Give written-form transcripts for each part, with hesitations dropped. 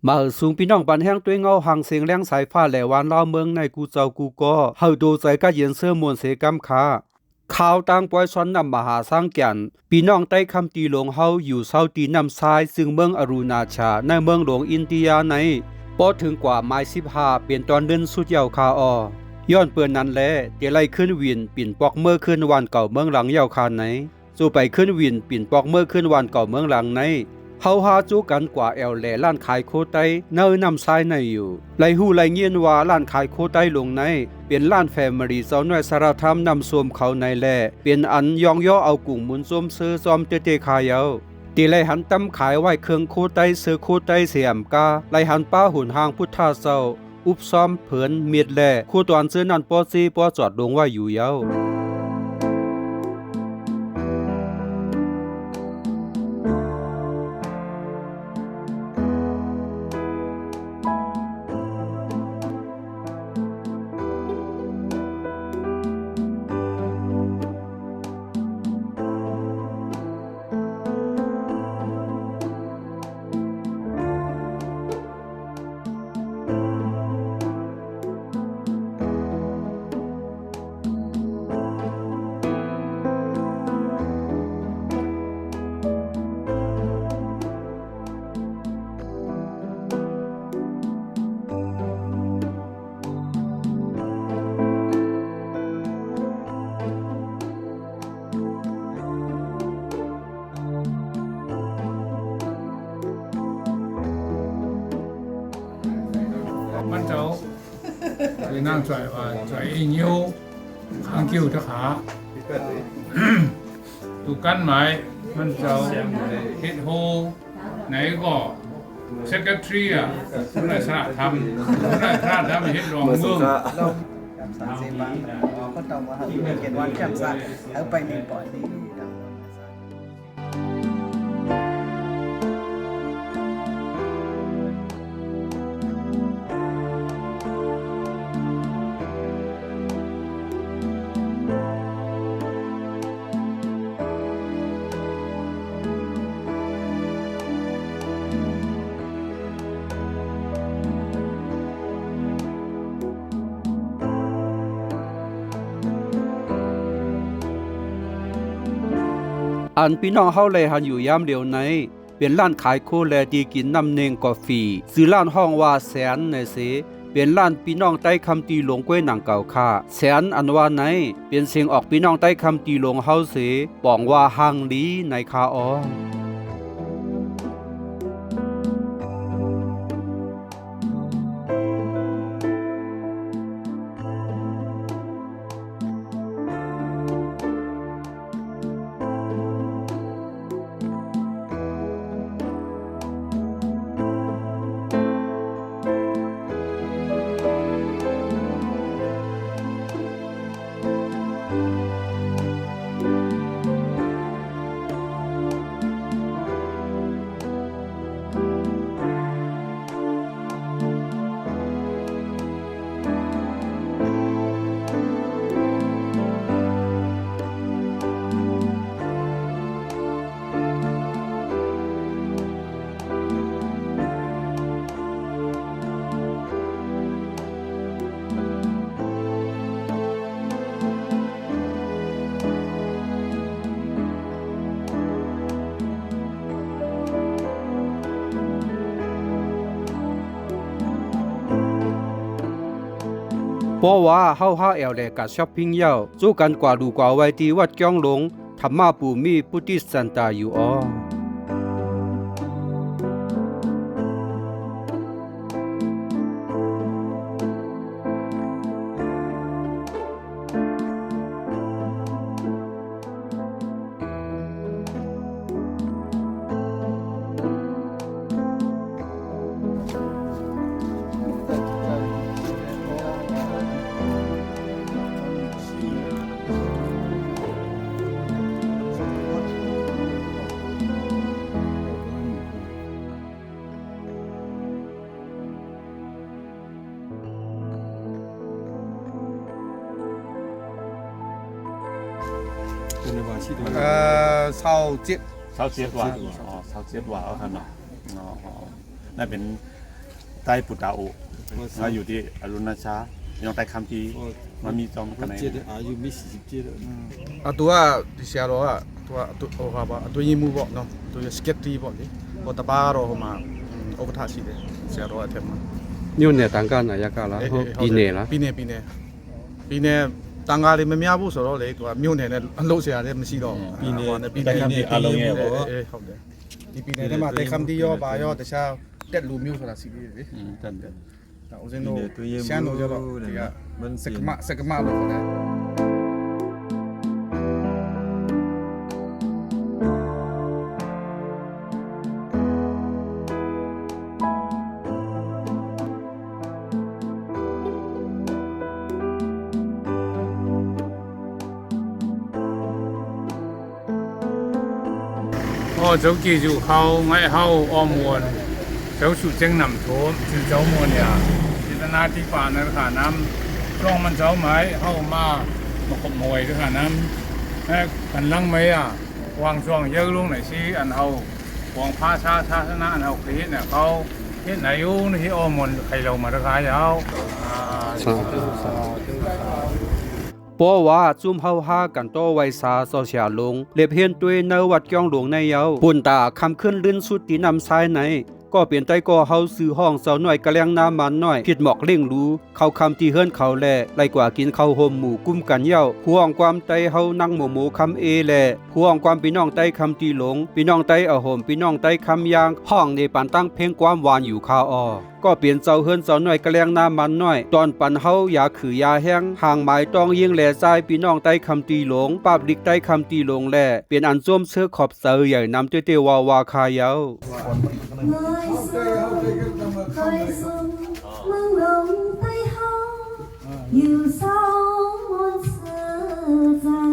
มาสูงพี่น้องปันแห้งด้วยเงาหางเสียงแรงสายฟ้าแหลวานลาวเมืองในกูเจ้ากูก็เฮาดูใจก็เย็นเสื้อมวลเสกำคาข่าวต่างปล่อยซ้อนนำมหาสร้างแก่นพี่น้องใต้คำตีหลวงเฮาอยู่เศร้าตีนำซ้ายซึ่งเมืองอรุณาชาในเมืองหลวงอินเดียในปอถึงกว่าไม้15เปลี่ยนตอนเดินสุดยาวคาอย้อนเปื้อนนั้นแลเดี๋ยวไล่ขึ้นวินปิ่นปอกเมื่อขึ้นวันเก่าเมืองหลังยาวคาไหนสู่ไปขึ้นวินปิ่นปอกเมื่อขึ้นวันเก่าเมืองหลังในเฮาหาจูกันกว่าแอลแลล้านขายโคไตเนนำซ้ายในอยู่ไลหูไลเงียนว่าล้านขายโคไตลงในเป็นล้านแฟมิลี่เจ้าน้อยสารธรรมนำสวมเขาในแลเป็นอันยองย่อเอากุ่งมุนส้มซื้อซอมเตเตขายาวตีไลหันตำขายไว้เครื่องโคไตซื้อโคไตเสียมกาไลหันป้าหุ่นหางพุทธาเจ้าอุบซ้อมเผินเมียดแลคู่ตอนซื้อนันปอซีปอจอดลงว่าอยู่ยาวมันเจ้าไปนั่งจ่อยว่าจ่อยอินยูข้างคิวทหาถูกกันไหมมันเจ้าเฮ็ดโฮไหนก็เซกเตอรี่อ่ะผู้ราชการทำผู้ราชการทำเฮ็ดรองเมือง 30 bang ko tahu mahal mungkin wajar sah apa ini pak ini อันพี่น้องเฮาเลยหันอยู่ยามเดียวในเป็นร้านขายโคแลดีกินน้ำเนงกาแฟซื้อร้านห้องว่าแสนในเสเป็นร้านพี่น้องใต้คำตีหลวงก้วยหนังเก่าค่าแสนอันว่าไหนเป็นเสียงออกพี่น้องใต้คำตีหลวงเฮาเสปองว่าหังลีในคาออเพราะว่าเฮาหาแอลแลกับช้อปปิ้งเย้าสู้กันกว่าดูกว่าไว้ที่วัดจ้องหลงธรรมาปูมีพุทธิสันตาอยู่อ้อเศร้าเจ็ดว่าอ๋อเศร้าเจ็ดว่าเอาท่านเนาะอ๋อนั่นเป็น ใต้ปุตตาโอมาอยู่ที่อรุณชายังใต้คำที่มันมีจอมกันไหน อายุมี47แล้ว ตัวဆရာတော်ကသူကဟိုဟာပါအတွင်းရင်မှုပေါ့နော်သူစကက်တီပေါ့လေဟိုတပါတော့ဟိုမှာဥပဒေရှိတယ်ဆရာတော်အထက်မှာ မြို့နယ်တန်ခါနာယကလားဟုတ်ပြည်နယ်လား ပြည်နယ်တန်ခါတွေမများဘူးဆိုတော့လေသူကမြို့နယ်နဲ့အလုပ်ဆရာတွေမရှိတော့ပြည်နယ်ဟုတ်တယ်ဒီပြည်နယ်ထဲမှာတိုက်ခမ်တီရောပါရောတခြားတက်လူမျိုးဆိုတာရှိသေးတယ်လေ တန်တယ် ဦးဇင်းတို့ရှမ်းတို့ကျတော့ဒီကစကမလို့ခေါ်တယ် 走记住好爱好澳门走出正南头就走门呀ที่นาที่ป่านั่นค่ะน้ำกล้องมันเจ้าไหมเข้ามาขโมยด้วยค่ะน้ำกันลังไหมอ่ะวางช่วงเยอะลุงไหนสิอันเอาวางผ้าชาชนะอันเอาคลิปเนี่ยเขาเฮ็ดไหนอยู่ที่澳門ใครเรามาราคายาว เพราะว่าจุ่มเฮาหากันต่อไว้ซาโซเชียลลงเล็บเห็นด้วยในวัดเกียงหลวงในเยาปุ่นตาคำขึ้นลื่นสุดที่นำซ้ายในก็เปลี่ยนใจก็เฮาซื้อห้องเสาหน่อยกะแลงน้ำมันน้อยผิดหมอกเล่งรู้เขาคำที่เฮิรนเขาแลไล่กว่ากินข้าวห่มหมู่กุ้มกันเย้าพวงความใจเฮานั่งหมู่คำเอแลพวงความพี่น้องใจคำตีหลงพี่น้องใจเอาห่มพี่น้องใจคำยางห้องในปานตั้งเพลงความหวานอยู่คาออก็เปลี่ยนเจ้าเฮิรนเสาหน่อยกะแลงน้ำมันน้อยตอนปันเฮาอย่าขือยาแห้งห่างหมายต้องยิงแหล่ใจพี่น้องใจคำตีหลงปาบลิกใจคำตีหลงแลเปลี่ยนอันส้มเสื้อขอบเสือใหญ่นำเตวาวาคาเยา thời xuân mừng lòng tay hông nhiều sao muôn sơ ra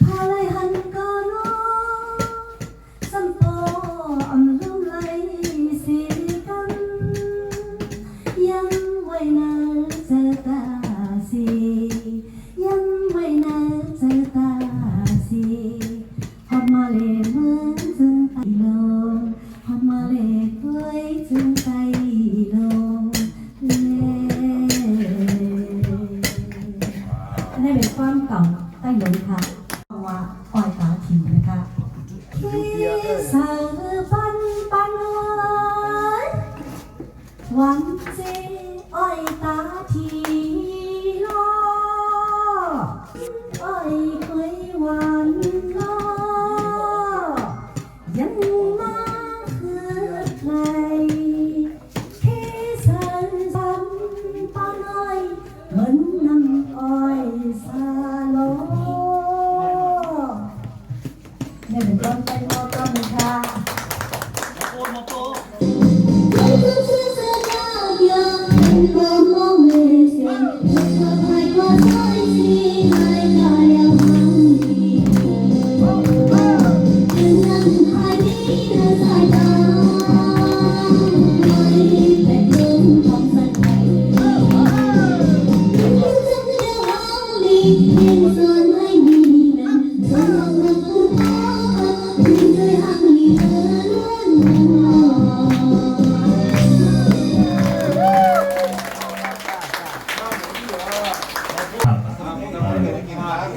pha lại hẳn có nó xăm to ẩm lung lấy xì căng yang quay nở giờ ta xì yang quay nở giờ ta xì họp mà lệ mướn dưng tay lâu họp mà lệ với dưng tay lâuอันนี้เป็นความเก่าใต้หลงค่ะว่าอ้อยตาถิ่นนะคะที่สาวปันปันหวังเจอ้อยตาทีรออ้อยเคยหวานรอยังมาคือใครที่สาวปันปันอ้อยเหมือนน้ำอ้อยสาโลนี่เป็นต้นไปโมต้นค่ะ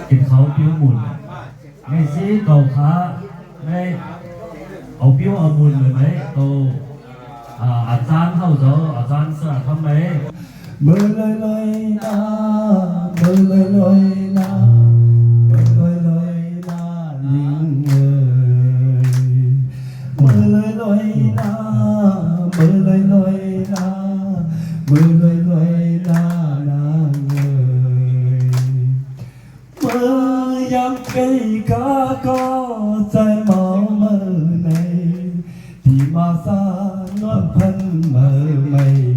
กินเขาเปี้ยวมุนไงสิเก่าขาไงเอาเปี้ยวเอามุนเลยไหมโตอาจารย์เข้าเจ้าอาจารย์สระทำไหม mơ lơi lơi na mơ lơi lơi na mơ lơi lơi na nhìn ơi mơ lơi lơi na mơ lơi lơi na mơ lơi lơi na nàng ơi mơ dám cây cá có trái máu mơ này thì mà xa nó thân mơ mây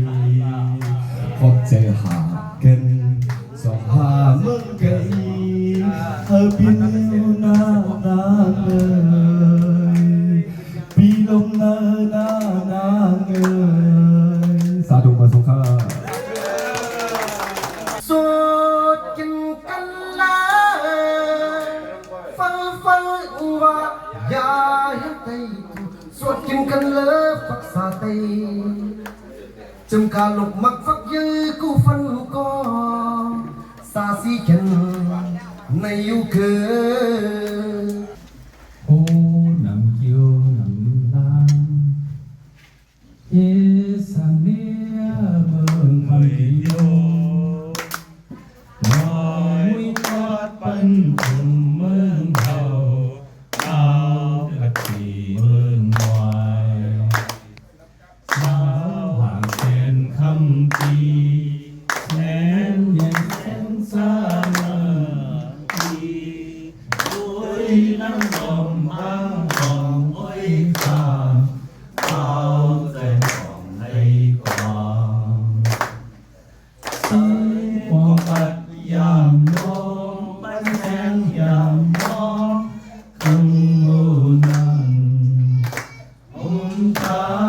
hoặc chờ hạ cần gió hà mơ cây ở bên yêu na na ơi bi lông na na na ơi sa đùng và sông kha suốt kinh căn lá phân phân và ya hết tay suốt kinh căn lá phật sa tây chum ca lục mặc phắc dư cu phân co xa xí chân này yêu cơ ô nằm chiều nằm lan ye sang nia mừng thầy vô mỗi quát bánh cùng mừng đầu cao gật chỉ mừng ngoài sao hoàng sen khâm chi nén nhìn sen xa đi ôi nắng đồng vang vòng ôi phàm bao dây vòng hay còn tới qua bát yam nôm bánh hang yam nó không ngô năng ta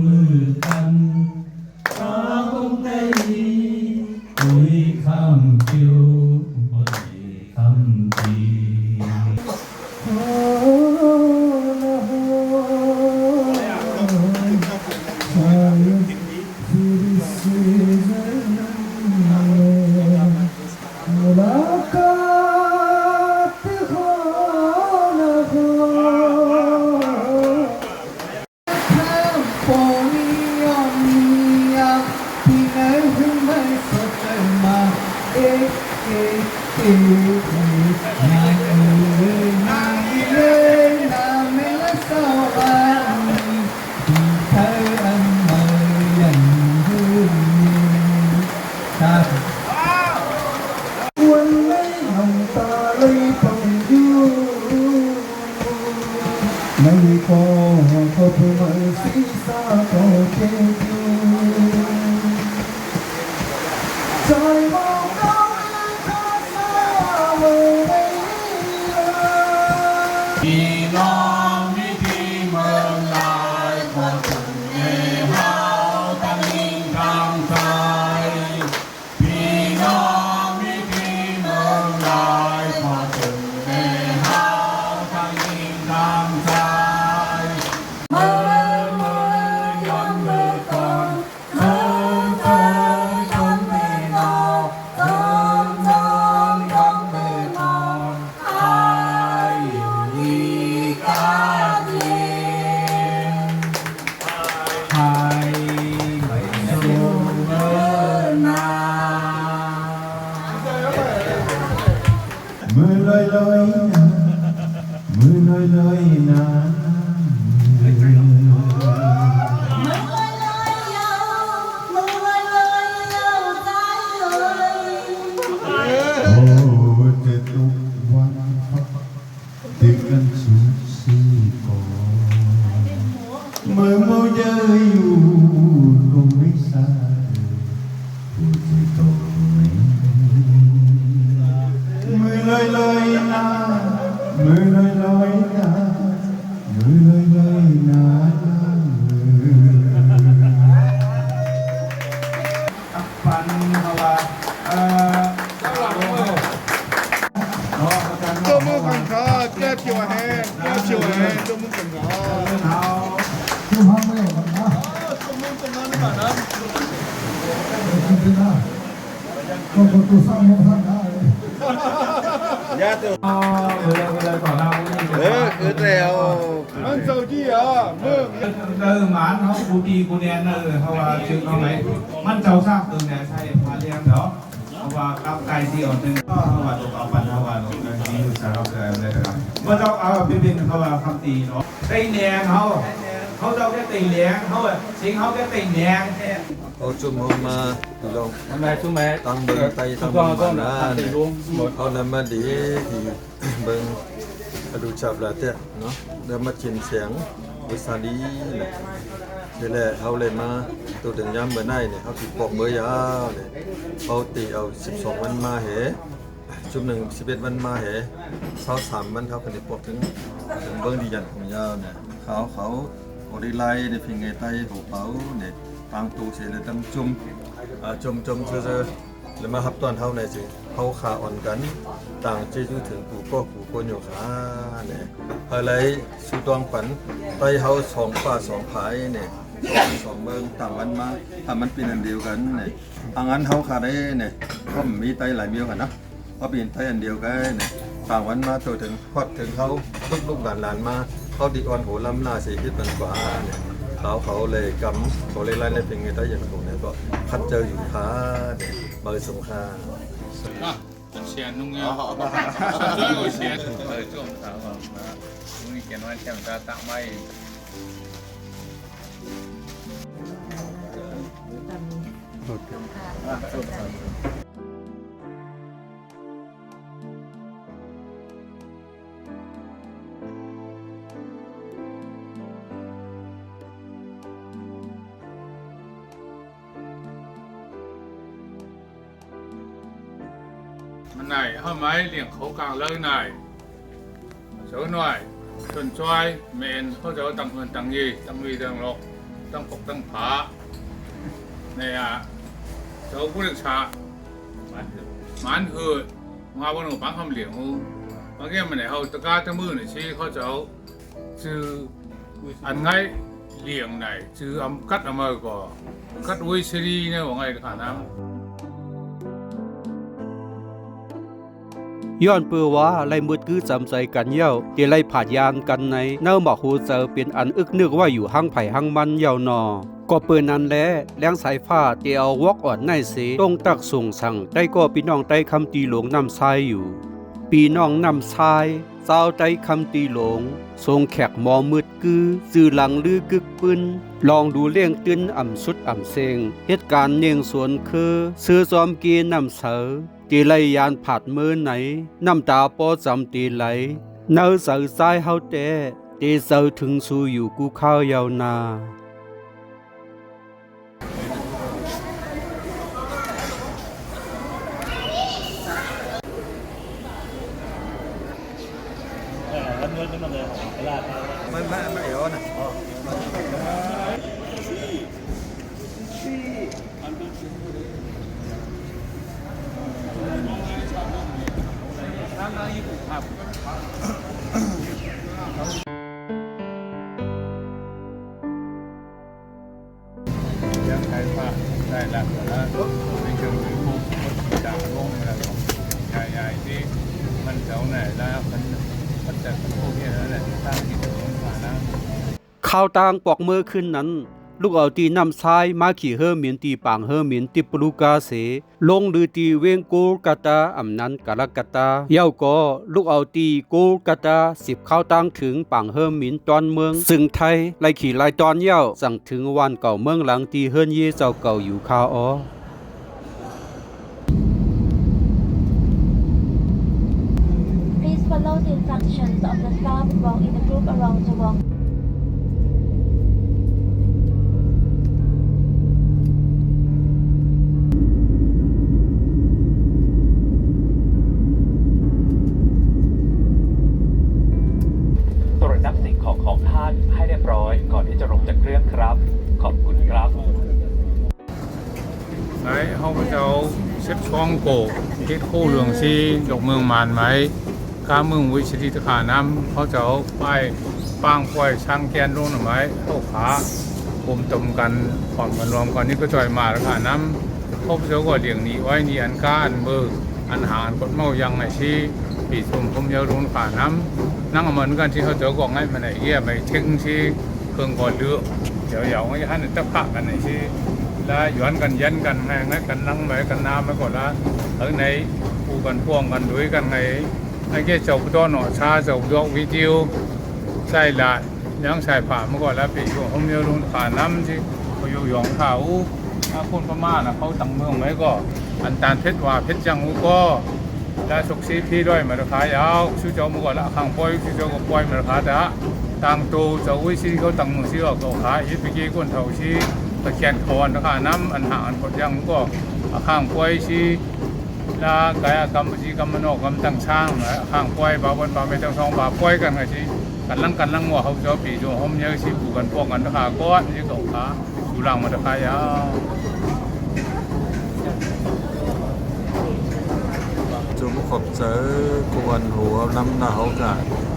mưa khăn ta không thấy ôi khăm chiều ôi khăm chi Hãy mưa lơi lơi na mưa lơi lơi na ô tê tục văn tiếng căn xuống si cổ mưa mơ chơi u cùng biết xa mưa lơi lơi na mưa lơi lơi na mưa lơi lơi naปันเพราะว่าตัวมือกันค่ะแก้ผิวแห้งแก้ผิวแห้งตัวมือกันค่ะตัวมือกันนะตัวมือกันนะก่อนนะก็ตัวสร้างมงคลได้ยาตัวเวลาต่อเราคือเร็วมันเจ้าที่อ่ะมึงหมานเขากูดีกูแน่เพราะว่าชื่อเขาไหมมันเจ้าสร้างตึงแน่ใช่พาเลี้ยงเนาะเพราะว่ากับไก่ที่อ่อนตึงก็เขาว่าตัวเอาปันเขาว่าตัวนี้อยู่สารพัดเลยนะครับเมื่อเราเอาเป็นเขาว่าคำตีเนาะตีแหนงเขาเจ้าแค่ตีแหนงเขาสิงเขาแค่ตีแหนงเอาจุ่มมาลง hôm nay chúng mẹ ตั้งเบิ้งไตตั้งเบิ้งบ้านนะเอาน้ำมันดีที่เบิ้งดูจับละเตะเนาะเดี๋ยวมาชิมเสียงวิสาดีเนี่ยนี่แหละเอาเลยมาตัวถึงย้ำเบอร์ไหนเนี่ยเขาติดปอกเบอร์ยาวเนี่ยเอาตีเอา12วันมาเหจุ่ม11วันมาเห23วันเขาผลิตปอกถึงเบิ้งดีจันของยาวเนี่ยเขาโอดีไลน์ในพิงไงไตหัวเป๋าเนี่ย tăng tu sẽ là tâm chung chung sơ sơ là mà hấp toàn hậu này chứ เฮาขาอ่อนกันต่างเจอยู่ถึงกูก็กูคนอยู่ขาเนี่ยอะไรสุดวงปันไตเฮาสองป่าสองผายเนี่ยสองเมืองต่างกันมาถ้ามันเป็นอันเดียวกันเนี่ยอังนั้นเฮาขาได้เนี่ยก็มีไตหลายเมียวกันนะเพราะเป็นไตอันเดียวกันเนี่ยต่างวันมาตัวถึงพอดถึงเขาลูกหลานมาเขาดีอ่อนโหล้ำลาเสียคิดมันกว่าเนี่ยเขาเลยกำเขาเลยไล่ในเป็นไงได้อย่างผมเนี่ยก็คัดเจออยู่ค้าเนี่ยเบอร์สงคราม 啊，钱弄呀，这个钱这种啥嘛，容易见完钱在打麦。มันไหนเข้าไม้เลี้ยงเขากลางเลยไหนเสือหน่อยส่วนช่วยเมนเขาจะตั้งเงินตั้งยีตั้งวีตั้งหลอกตั้งปกตั้งผาเนี่ยเสือผู้เลี้ยงชามันหืดมาบนหัวปังคำเหลียงหูบางแง่มันไหนเขาตะการตะมือหน่อยชี้เขาจะชื่ออันไงเลี้ยงไหนชื่ออำกัดอเมริกากัดวิสรีเนี่ยว่าไงขนาดนั้นย้อนเปือว่าไล่มืดคือจำใจกันเย้าที่ไล่ผาดยานกันในเน่าหมอกหูเจอเป็นอันอึกนึกว่าอยู่ห้างไผ่ห้างมันเย้านอก็เปินนั้นแลแรงสายฟ้าเตียววอกอ่อนในเสตรงตักส่งสั่งได้ก็พี่น้องได้คำตีหลงนำทรายอยู่ปีน้องนำทรายเจ้าได้คำตีหลงทรงแขกหมอมืดกือสื่อหลังลือกึกปืนลองดูเลี้ยงตื้นอ่ำสุดอ่ำเซงเหตุการณ์เนียงสวนคือซื้อซอมเกีนำเสอตีไลยานผาดมือไหนน้ำตาปอจำตีไหลเนื้อใส่สายเฮาแต่ตีเสือถึงสู่อยู่กูข้าวยาวนาไม่เอ๋อนะยังใช้ผ้าได้แล้วนะในเชิงวิภูจากลงแล้วใหญ่ๆที่มันเจ้าไหนแล้วมันจะเป็นพวกนี้แล้วแหละสร้างกิจกรรมฐานะข้าวตางปอกมือขึ้นนั้นลูกเอาตีนำซ้ายมาขี่เฮอเหมียนตีปางเฮอเหมียนติปลูกาเสลงหรือตีเวงโกลกาตาอำนั้นกาลกาตาเย้าก็ลูกเอาตีโกลกาตา10ข้าวตางถึงปางเฮอเหมียนตอนเมืองซึ่งไทยไล่ขี่ไล่ตอนเย้าสั่งถึงวันเก่าเมืองหลังตีเฮิรนเยเจ้าเก่าอยู่คาออPlease follow the instructions of the staff walk in the group around the walk. ตรวจนับสิ่งของท่านให้เรียบร้อยก่อนที่จะลงจากเครื่องครับ ขอบคุณครับไหนเขาจะเช็ดช่องโกคิดคู่เหลืองซีดอกเมืองมานไหมข้าเมืองวิชิตขาน้ำเขาจะไปปางป่วยช่างแกนรุ่นไหมเข้าขาผมตมกันผ่อนกันรวมกันนี่ก็จ่อยมาแล้วขาน้ำเขาจะก็เลี้ยงนี้ไว้นี่อันก้านเบอร์อันหารกดเมายังไงชีปีชมผมยาวรุ่นขาน้ำนั่งเหมือนกันที่เขาจะก็ง่ายมาไหนเยี่ยไปเช็คชีเครื่องก่อนเลือกเดี๋ยวไม่ให้จะพักกันไหนชีแล้วย้อนกันยันกันไงกันนั่งไหมกันน้ำไม่ก่อนละถึงไหนปูกันพ่วงกันด้วยกันไงไอ้แค่เจ้าตัวหนอชาเจ้าดอกวิดีโอใส่ละยังใส่ผ่าเมื่อก่อนแล้วปีช่วงผมเยอะรุ่นผ่าน้ำที่เขาอยู่หยองเขาถ้าคนพม่านะเขาตั้งเมืองไว้ก็อันตานเพชรว่าเพชรจังหูก็ได้สุกซีพี่ด้วยมาราคายาวชื่อเจ้าเมื่อก่อนละข้างปอยชื่อเจ้าก็ปอยมาราคาแต่ต่างตัวเจ้าวิซีเขาตั้งเมืองซีก็ขายยึดไปกี่คนเท่าชีตะเคียนคอนนะคะน้ำอันหาอันกดยังก็ข้างป่วยชีลากายกรรมชีกรรมนอกกรรมตั้งช่างข้างป่วยบาวันบาไม่ต้องท้องบาป่วยกันไงชีกันลังหัวเขาจะปีจงห้องเยอะชีผูกกันพวกกันนะคะก้อนที่เขาขาอยู่หลังมันนะคะยาว ขอบเจอกวนหัวน้ำหนาวกะ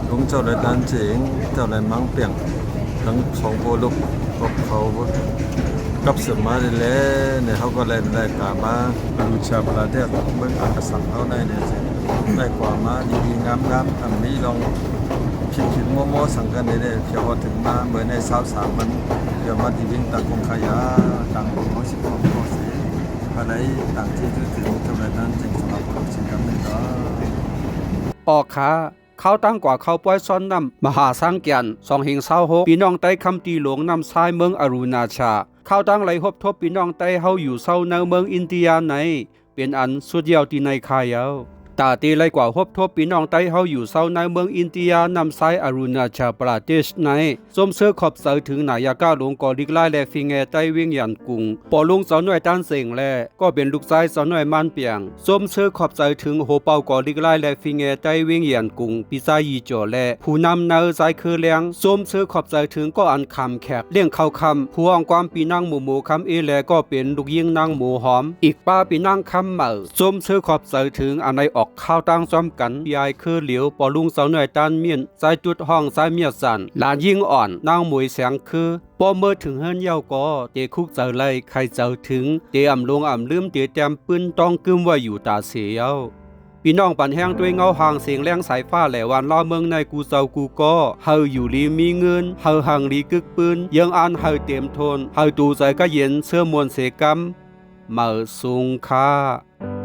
ลุงเจ้าเลยดันเจ๋งเจ้าเลยมังเปียงทั้งสองโพลูกกับเขากับเสือมาเลยเนี่ยเขาก็เลยได้กามาดูชาบลาเทียบเบิ่งอักษรเขาได้เนี่ยได้กว่ามาดีๆงามๆอันนี้ลองผิดมัวๆสั่งกันได้เพียงพอถึงมาเมื่อใน23มันเดี๋ยวมาดีวิ่งตะคงขยะต่างของสิบของก็เสียอะไรต่างที่ถึงเท่านั้นจึงสำหรับคนชิงกันไม่ได้ ออกขาเขาตั้งกว่าเขาป้อยซ้อนนำมหาสังเกียน226พี่น้องใต้คำตีหลวงนำซ้ายเมืองอรุณาชาเขาตั้งไหลพบทบพี่น้องใต้เฮาอยู่เศร้าในเมืองอินเดียในเป็นอันสุดยอดที่ในคายาวตาตีไหลกว่าพบทบพี่น้องใต้เฮาอยู่เศร้าในเมืองอินเดียนำซ้ายอรุณาชาประเทศในสมเสื้อขอบเสาถึงนายากาหลวงกอลิกไล่และฟิงเงใต้เวียงยันกุงปอลุงสาวน้อยต้านเสียงแลก็เป็นลูกชายสาวน้อยมันเปียงสมเสื้อขอบเสาถึงโหเป่ากอลิกไล่และฟิงเงใต้เวียงยันกุงปีซายีจ่อและผู้นำนาสายคือเลียงสมเสื้อขอบเสาถึงก็อันคำแขกเลี้ยงเข้าคำผู้องความปีนั่งหมู่คำเอแลก็เป็นลูกยิงนางหมูหอมอีกป้าปีนั่งคำเหมาสมเสื้อขอบเสาถึงอันในออกข้าวตั้งซ้อมกันยายคือเหลียวปอลุงสาวหน่อยตานเมียนสายจุดห้องสายเมียสันหลานยิ่งอ่อนนางหมวยแสงคือปอเมื่อถึงเฮิรนเย้าก็เตคุกเจอไลใครเจอถึงเตอำลงลืมเตแต้มปืนต้องกึมว่าอยู่ตาเสียวพี่น้องปันแห้งด้วยเงาห่างเสียงแรงสายฟ้าแหลวันล้อเมืองในกูเจ้ากูก็เฮาอยู่ลีมีเงินเฮาห่างลีกึกปืนยังอ่านเฮาเต็มทนเฮาตูใจก็เย็นเสื้อมวนเสกรรมเมื่อสูงค่า